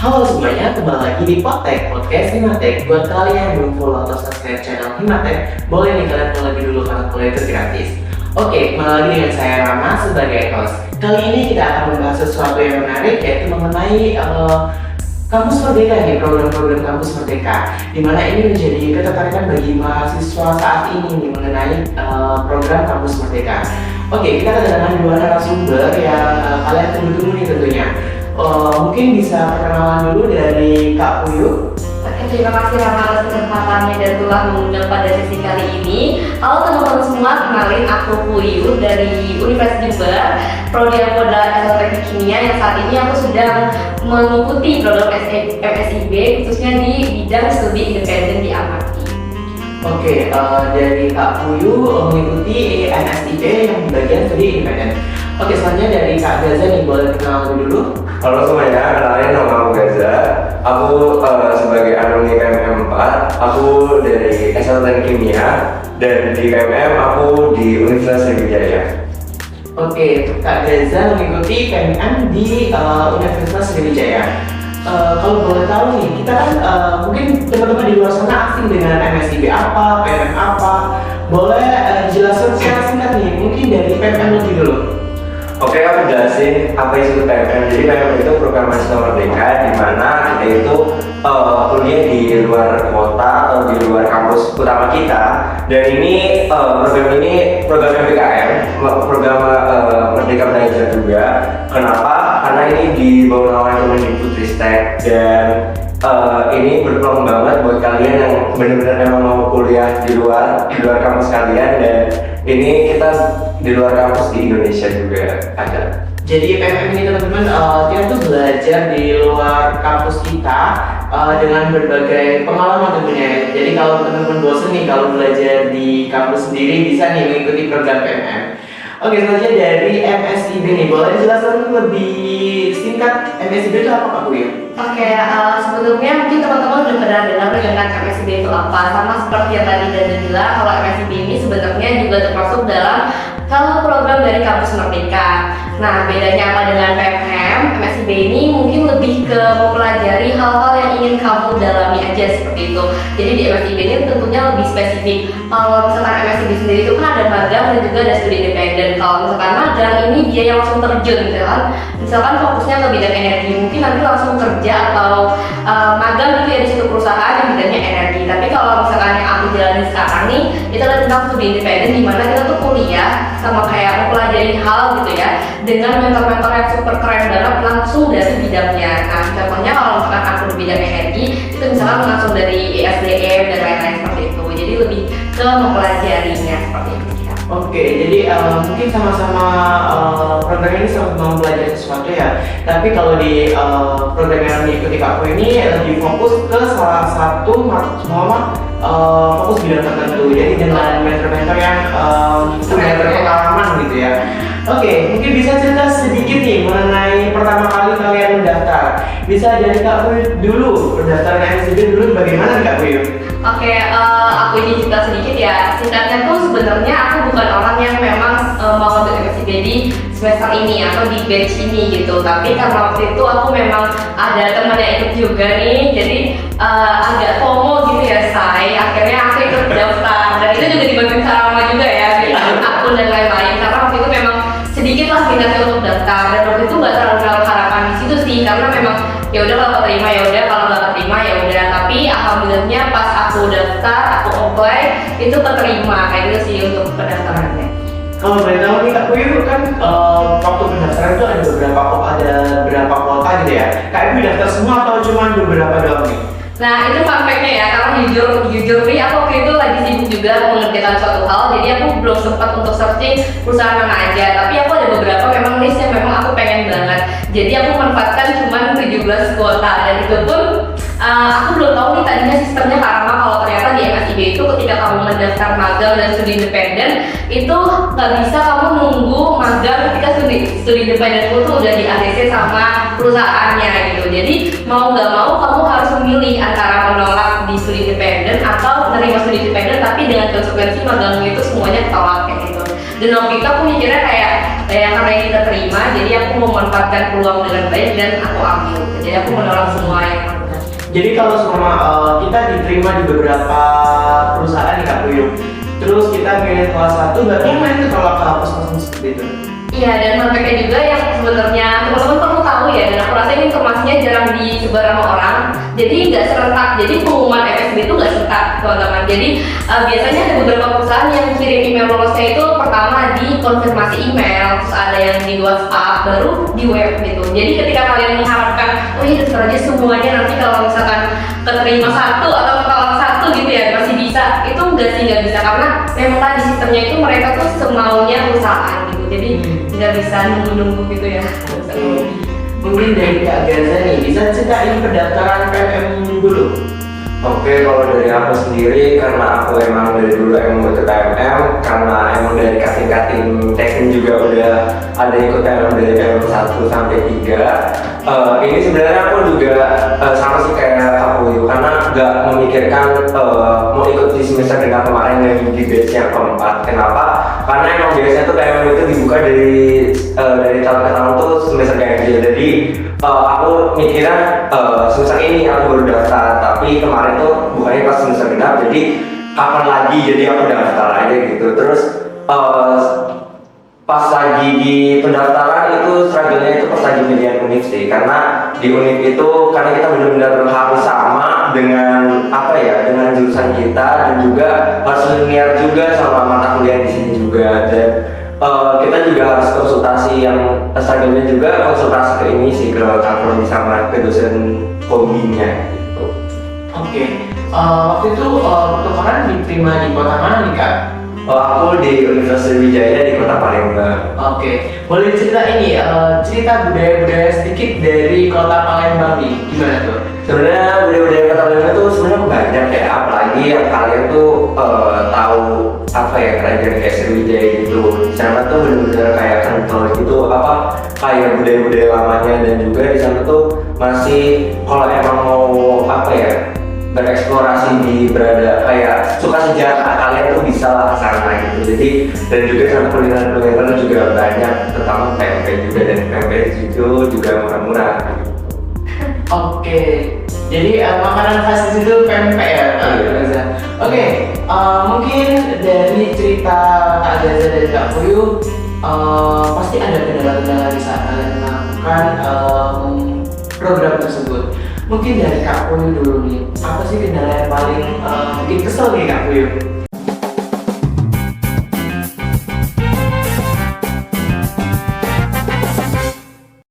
Halo semuanya, kembali lagi di Podcast Himatek. Buat kalian yang belum follow atau subscribe channel Himatek, boleh nih kalian follow lagi dulu karena follow itu gratis. Oke, kembali lagi dengan saya Rama sebagai host. Kali ini kita akan membahas sesuatu yang menarik, yaitu mengenai Kampus Merdeka nih, program-program Kampus Merdeka, di mana ini menjadi ketertarikan bagi mahasiswa saat ini nih, mengenai program Kampus Merdeka. Oke, kita kedatangan dua narasumber yang kalian tunggu-tunggu nih tentunya. Mungkin bisa perkenalan dulu dari Kak Puyu. Oke, terima kasih Rama atas kesempatannya dan telah mengundang pada sesi kali ini. Halo teman-teman semua, kenalin aku Puyu dari Universitas Jember, Prodi Moda Teknik Kimia, yang saat ini aku sedang mengikuti program MSIB khususnya di bidang studi independen di Amati. Oke, dari Kak Puyu mengikuti MSIB yang bagian studi independen. Oke, selanjutnya dari Kak Gaza nih, boleh kenalan dulu. Halo semuanya, kenalin nama aku Gaza. Aku sebagai alumni KMM 4, aku dari S1 Kimia, dan di KMM aku di Universitas Sriwijaya. Oke, Kak Gaza mengikuti KMM di Universitas Sriwijaya. Kalau boleh tahu nih, kita kan mungkin teman-teman di luar sana asing dengan MSIB apa, PMM apa. Boleh jelaskan secara singkat nih, mungkin dari PMM lebih dulu. Oke, aku jelasin apa itu PMM. Jadi PMM itu program mahasiswa merdeka, di mana kita itu kuliah di luar kota atau di luar kampus utama kita. Dan ini program MBKM, program Merdeka Belajar juga. Kenapa? Karena ini dibawa oleh Kemendikbudristek, dan ini berpeluang banget buat kalian yang benar-benar emang mau kuliah di luar kampus kalian, dan ini kita di luar kampus di Indonesia juga ada. Jadi PMM ini teman-teman, kita tuh belajar di luar kampus kita dengan berbagai pengalaman tentunya. Jadi kalau teman-teman bosen nih kalau belajar di kampus sendiri, bisa nih mengikuti program PMM. Oke, selanjutnya dari MSIB nih, boleh dijelaskan lebih singkat MSIB itu apa Pak Puyu? Oke, sebelumnya mungkin teman-teman udah pernah dengar tentang MSIB itu apa. Sama seperti yang tadi Gaza bilang, kalau MSIB ini sebenarnya juga termasuk dalam program dari Kampus Merdeka. Nah, bedanya apa dengan PMM? MSIB ini mungkin lebih ke mempelajari hal-hal yang ingin kamu dalami aja seperti itu. Jadi di MSIB ini tentunya lebih spesifik. Kalau misalkan MSIB sendiri itu kan ada magang dan juga ada studi independen. Kalau misalkan magang ini dia yang langsung terjun, misalkan fokusnya ke bidang energi, mungkin nanti langsung kerja atau magang gitu ya di situ perusahaan yang bidangnya energi. Tapi kalau misalkan yang aku jalani sekarang nih, itu adalah tentang studi independen, di mana kita tuh kuliah sama kayak mempelajari hal gitu ya dengan mentor-mentor yang super keren banget langsung dari bidangnya. Nah, contohnya kalau misalkan aku di bidang energi, itu misalkan langsung dari ESDM dan lain-lain seperti itu. Jadi lebih ke mempelajarinya seperti itu. Oke, jadi mungkin sama-sama program ini sama mempelajari sesuatu ya. Tapi kalau di program yang diikuti Kak Puyu ini lebih fokus ke salah satu fokus bidang tertentu. Jadi dengan mentor-mentor yang sudah berpengalaman gitu ya. Oke, mungkin bisa cerita sedikit nih mengenai pertama kali kalian mendaftar. Bisa dari Kak Puyu dulu, pendaftaran MSIB dulu bagaimana Kak Puyu? Oke, aku ini cerita sedikit ya. Singkatnya tuh sebenarnya aku bukan orang yang memang mau untuk MSIB di semester ini atau di batch ini gitu. Tapi karena waktu itu aku memang ada teman yang ikut juga nih, jadi agak FOMO gitu ya say. Akhirnya aku ikut daftar, dan itu juga dibantu Sarama juga ya, bikin akun dan lain-lain. Karena waktu itu memang sedikit lah minatnya untuk daftar, dan waktu itu nggak terlalu menaruh harapan di situ sih, karena memang ya udah kalau terima ya udah, kalau nggak terima ya udah. Tapi alhamdulillahnya pas aku daftar, aku apply, itu keterima kayak gitu sih untuk pendaftarannya. Kalau boleh tahu nih Kak Puyu kan waktu pendaftaran itu ada berapa kuota gitu ya? Kak Puyu daftar semua atau cuma beberapa doang nih? Nah itu fun fact-nya ya, karena jujur nih aku waktu itu lagi sibuk juga mengerjakan suatu hal, jadi aku belum sempat untuk searching perusahaan mana aja. Tapi aku ada beberapa memang list yang memang aku pengen banget, jadi aku manfaatkan cuma 17 kuota, dan itu pun aku belum tahu nih tadinya sistemnya karena kalau ternyata di MSIB itu ketika kamu mendaftar magang dan studi independen itu nggak bisa kamu nunggu magang ketika studi independen itu udah di ACC sama perusahaannya gitu. Jadi mau nggak mau kamu harus memilih antara menolak di studi independen atau menerima studi independen tapi dengan konsekuensi magangmu itu semuanya ditolak kayak gitu. Dan waktu itu aku mikirnya kayak karena ini diterima, jadi aku memanfaatkan peluang dengan baik dan aku ambil. Jadi aku menolak semua yang ada. Jadi kalau semua kita diterima di beberapa perusahaan nih Kak Puyuh, terus kita milih kelas satu, berarti yang lain itu kalau hapus langsung seperti itu. Iya, dan sampai juga yang sebenarnya teman-teman perlu tahu ya, dan aku rasa ini informasinya jarang disebar sama orang. Jadi nggak serentak, jadi pengumuman FSB itu nggak serentak teman-teman. Jadi biasanya ada beberapa perusahaan yang kirim email lolosnya itu pertama di konfirmasi email, terus ada yang di WhatsApp, baru di web gitu. Jadi ketika kalian mengharapkan, oh iya daftar aja semuanya, nanti kalau misalkan keterima satu atau ketolak satu gitu ya masih bisa, itu nggak bisa karena memang tadi sistemnya itu mereka tuh semaunya perusahaan gitu. Jadi nggak bisa nunggu-nunggu gitu ya. Mungkin dari Kak Gaza nih, bisa ceritain pendaftaran PMM dulu? Oke, kalau dari aku sendiri, karena aku emang dari dulu emang ikut PMM, karena emang dari kating-kating teknik juga udah ada ikut PMM dari PMM 1 sampai 3. Ini sebenarnya aku juga sama sih kayak aku, karena nggak memikirkan mau ikut di semester genap kemarin yang di batch yang keempat. Kenapa? Karena emang biasanya tuh PMM itu dibuka dari tahun ke tahun tuh semester ganjil. Jadi aku mikirnya semester ini aku baru daftar, tapi kemarin tuh bukannya pas semester genap, jadi kapan lagi, jadi aku daftar aja gitu. Terus pas lagi di pendaftaran itu struggle-nya itu pas lagi pilihan univ sih, karena di univ itu karena kita benar-benar harus sama dengan dengan jurusan kita, dan juga harus linear juga sama mata kuliah di sini juga, dan kita juga harus konsultasi yang struggle-nya juga konsultasi ke ini sih, ke kakor sama ke dosen pembimbingnya gitu. Oke, waktu itu pertukaran diterima di kota mana nih Kak? Aku di Universitas Wijaya di Kota Palembang. Oke, boleh cerita ini, cerita budaya-budaya sedikit dari kota Palembang nih, gimana tuh? Sebenarnya budaya-budaya Kota Palembang itu sebenarnya banyak ya, apalagi yang kalian tuh tahu kerajaan kayak Sriwijaya gitu. Di sana tuh benar-benar kayak kental gitu, kayak budaya-budaya lamanya, dan juga di sana tuh masih kalau emang mau bereksplorasi di berada kayak suka sejarah, kalian tuh bisa lah ke sana gitu. Jadi dan juga sama kuliner juga banyak, terutama PMP juga, dan PMP itu juga murah-murah. Oke, jadi makanan khas di situ pempek ya Kak Gaza. Oke, mungkin dari cerita Kak Gaza dan Kak Puyuh, pasti ada kendala-kendala di saat kalian melakukan program tersebut. Mungkin dari Kak Puyuh dulu nih, apa sih kendala yang paling bikin kesel nih Kak Puyuh?